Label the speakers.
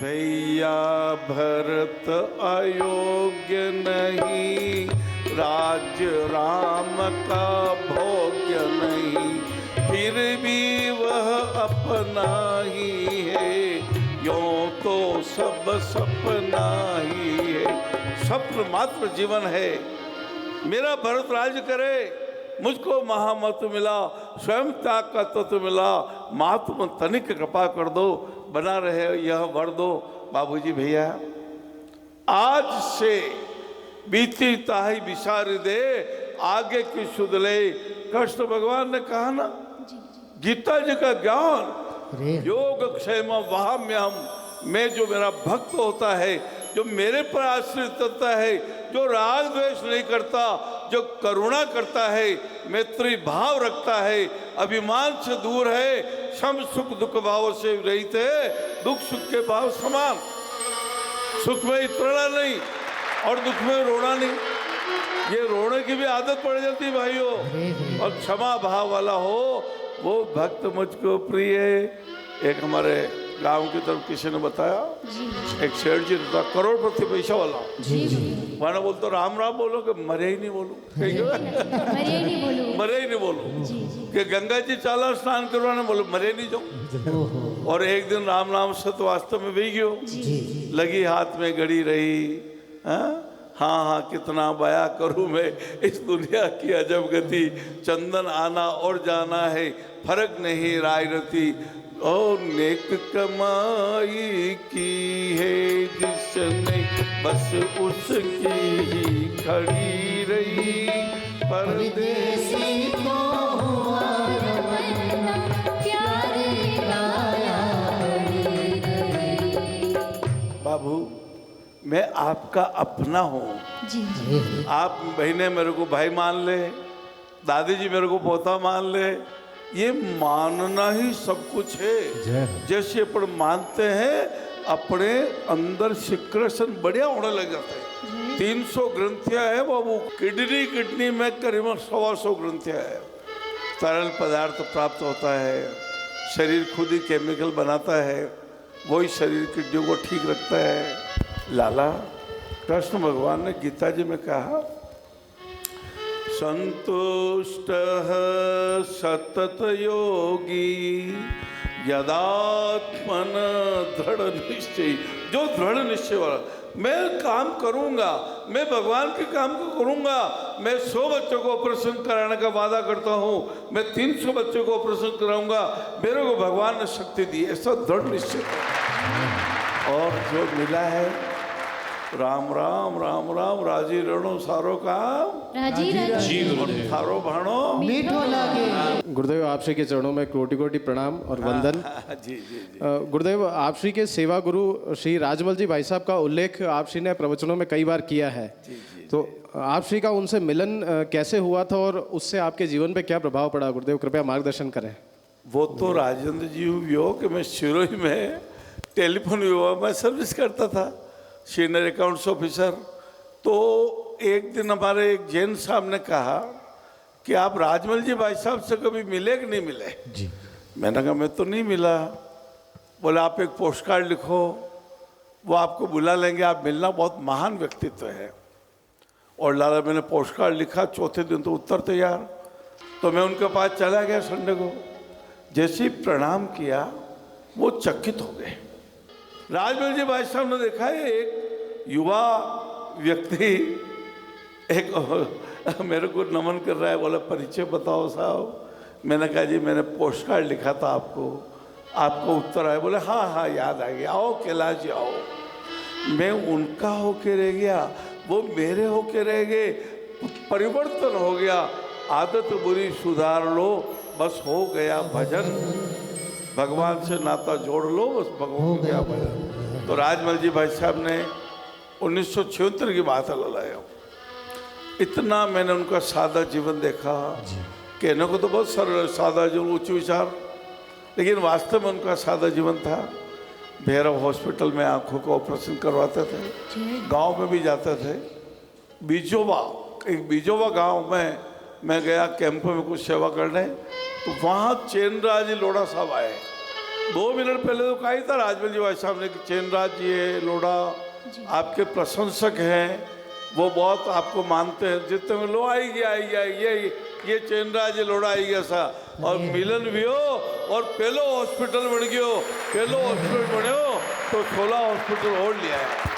Speaker 1: भैया भरत अयोग्य नहीं, राज्य राम का भोग्य नहीं, फिर भी वह अपना ही है, यों तो सब सपना ही है। स्वप्न मात्र जीवन है। मेरा भरत राज्य करे, मुझको महामत मिला, स्वयं त्याग का तत्व मिला, महात्म तनिक कृपा कर दो, बना रहे यह वर दो। बाबूजी भैया, आज से बीती ताही विसार दे, आगे की सुध ले। कृष्ण भगवान ने कहा ना, गीता जी का ज्ञान योग क्षेम वहाम्यहम, मैं जो मेरा भक्त होता है, जो मेरे पर आश्रित होता है, जो राग द्वेष नहीं करता, जो करुणा करता है, मैत्री भाव रखता है, अभिमान से दूर है, सम सुख दुख भाव से रहित है, दुख सुख के भाव समान, सुख में इतना नहीं और दुख में रोना नहीं। ये रोने की भी आदत पड़ जाती भाइयों, और क्षमा भाव वाला हो वो भक्त मुझको प्रिय है। एक हमारे गांव की तरफ किसी ने बताया, एक सेठ जी था, करोड़पति पैसा वाला, वहां बोलते राम राम बोलो कि मरे ही नहीं बोलो, मरे ही नहीं बोलो, कि गंगा जी चाला स्नान करवाने बोलो मरे नहीं जाओ। और एक दिन राम नाम से तो वास्तव में भी गयो, लगी हाथ में घड़ी रही, हाँ हाँ कितना बया करूँ मैं इस दुनिया की अजब गति, चंदन आना और जाना है, फर्क नहीं राय रती, और नेक कमाई की है जिसने, बस उसकी ही खड़ी रही, परदेसी को हुआ रवाना, प्यारे लाया बाबू, मैं आपका अपना हूँ। आप बहने मेरे को भाई मान ले, दादी जी मेरे को पोता मान ले, ये मानना ही सब कुछ है। जैसे अपन मानते हैं, अपने अंदर सिक्रेशन बढ़िया होने लग जाता है। 300 ग्रंथियां है बाबू, किडनी में करीबन 125 ग्रंथियां है। तरल पदार्थ प्राप्त होता है, शरीर खुद ही केमिकल बनाता है, वही शरीर किडनियों को ठीक रखता है। लाला, कृष्ण भगवान ने गीता जी में कहा, संतुष्ट सतत योगी यदात्मन दृढ़ निश्चय, जो दृढ़ निश्चय वाला, मैं काम करूंगा, मैं भगवान के काम को करूंगा, मैं 100 बच्चों को ऑपरेशन कराने का वादा करता हूं, मैं 300 बच्चों को ऑपरेशन कराऊंगा, मेरे को भगवान ने शक्ति दी, ऐसा दृढ़ निश्चय। और जो मिला है, राम राम राम राम, राजी रणो सारो काम, राजी थारो भाणो मीठो लागे।
Speaker 2: गुरुदेव, आप श्री के चरणों में कोटि कोटि प्रणाम और वंदन।
Speaker 1: जी जी जी।
Speaker 2: गुरुदेव, आप श्री के सेवा गुरु श्री राजमल जी भाई साहब का उल्लेख आप श्री ने प्रवचनों में कई बार किया है। तो आप श्री का उनसे मिलन कैसे हुआ था और उससे आपके जीवन पे क्या प्रभाव पड़ा? गुरुदेव कृपया मार्गदर्शन करें।
Speaker 1: वो तो राजेंद्र जी हुई कि मैं सिरोही में टेलीफोन विभाग में सर्विस करता था, सीनियर अकाउंट्स ऑफिसर। तो एक दिन हमारे एक जैन साहब ने कहा कि आप राजमल जी भाई साहब से कभी मिले कि नहीं मिले? जी। मैंने कहा मैं तो नहीं मिला। बोले आप एक पोस्ट कार्ड लिखो, वो आपको बुला लेंगे, आप मिलना, बहुत महान व्यक्तित्व है। और लाला, मैंने पोस्ट कार्ड लिखा, चौथे दिन तो उत्तर तैयार। तो मैं उनके पास चला गया संडे को, जैसे ही प्रणाम किया वो चकित हो गए। राजमल जी भाई साहब ने देखा है एक युवा व्यक्ति एक मेरे को नमन कर रहा है, बोला परिचय बताओ साहब। मैंने कहा जी मैंने पोस्ट कार्ड लिखा था आपको, आपको उत्तर आया? बोले हाँ हाँ याद आ गया, आओ कैलाश जी आओ। मैं उनका होके रह गया, वो मेरे होके रह गए, परिवर्तन हो गया। आदत बुरी सुधार लो, बस हो गया भजन, भगवान से नाता जोड़ लो, बस भगवान क्या भजन। तो राजमल जी भाई साहब ने 1976 की बात है लाया। इतना मैंने उनका सादा जीवन देखा, कहने को तो बहुत सरल सादा जीवन, उच्च विचार, लेकिन वास्तव में उनका सादा जीवन था। भैरव हॉस्पिटल में आंखों का ऑपरेशन करवाते थे, गांव में भी जाते थे। बीजोवा, एक बीजोवा गांव में मैं गया कैंप में कुछ सेवा करने, तो वहाँ चैनराज लोढ़ा साहब आए। 2 मिनट पहले तो कहा ही था राजमल जी भाई साहब ने कि चैनराज जी है लोढ़ा आपके प्रशंसक हैं, वो बहुत आपको मानते हैं। जितने में लो आई गया ये चैनराज लोढ़ा आई गया सा और मिलन भी हो और पहलो हॉस्पिटल बन गयो, पहलो हॉस्पिटल बने हो तो 16 हॉस्पिटल और लिया है।